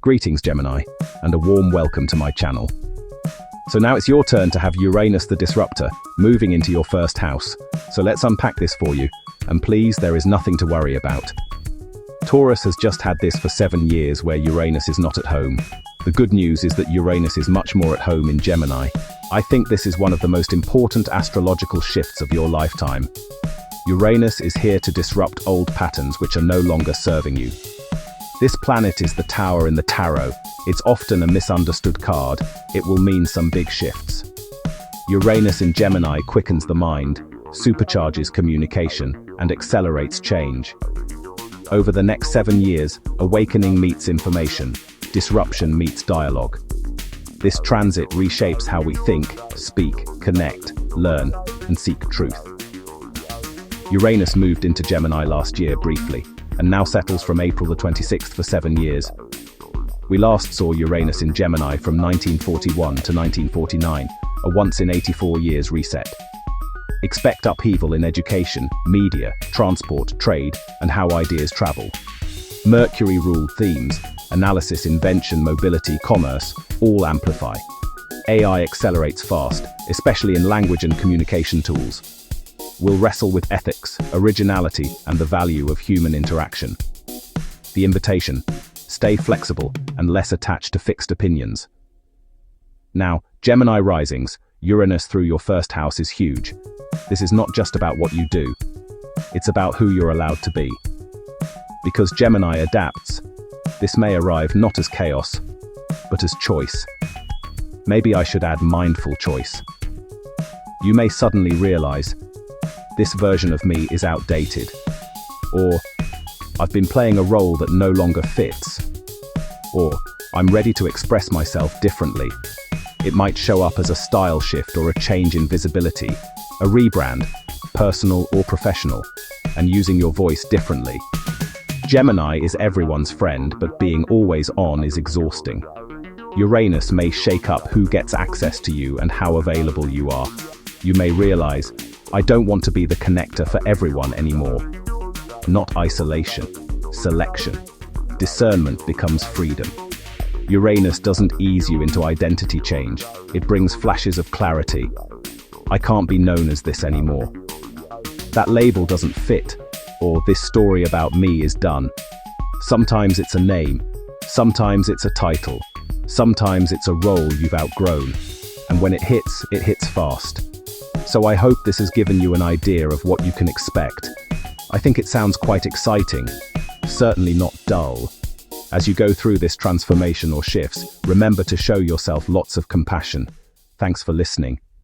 Greetings, Gemini, and a warm welcome to my channel. So now it's your turn to have Uranus the Disruptor moving into your first house. So let's unpack this for you, and please, there is nothing to worry about. Taurus has just had this for 7 years where Uranus is not at home. The good news is that Uranus is much more at home in Gemini. I think this is one of the most important astrological shifts of your lifetime. Uranus is here to disrupt old patterns which are no longer serving you. This planet is the Tower in the tarot. It's often a misunderstood card. It will mean some big shifts. Uranus in Gemini quickens the mind, supercharges communication, and accelerates change. Over the next 7 years, awakening meets information, disruption meets dialogue. This transit reshapes how we think, speak, connect, learn, and seek truth. Uranus moved into Gemini last year briefly, and now settles from April the 26th for 7 years. We last saw Uranus in Gemini from 1941 to 1949, a once-in-84 years reset. Expect upheaval in education, media, transport, trade, and how ideas travel. Mercury-ruled themes, analysis, invention, mobility, commerce, all amplify. AI accelerates fast, especially in language and communication tools. We'll wrestle with ethics, originality, and the value of human interaction. The invitation: stay flexible and less attached to fixed opinions. Now, Gemini Risings, Uranus through your first house is huge. This is not just about what you do. It's about who you're allowed to be. Because Gemini adapts, this may arrive not as chaos, but as choice. Maybe I should add mindful choice. You may suddenly realize, this version of me is outdated. Or, I've been playing a role that no longer fits. Or, I'm ready to express myself differently. It might show up as a style shift or a change in visibility, a rebrand, personal or professional, and using your voice differently. Gemini is everyone's friend, but being always on is exhausting. Uranus may shake up who gets access to you and how available you are. You may realize, I don't want to be the connector for everyone anymore. Not isolation, selection. Discernment becomes freedom. Uranus doesn't ease you into identity change. It brings flashes of clarity. I can't be known as this anymore. That label doesn't fit, or this story about me is done. Sometimes it's a name, sometimes it's a title, sometimes it's a role you've outgrown. And when it hits fast. So I hope this has given you an idea of what you can expect. I think it sounds quite exciting, certainly not dull. As you go through this transformation or shifts, remember to show yourself lots of compassion. Thanks for listening.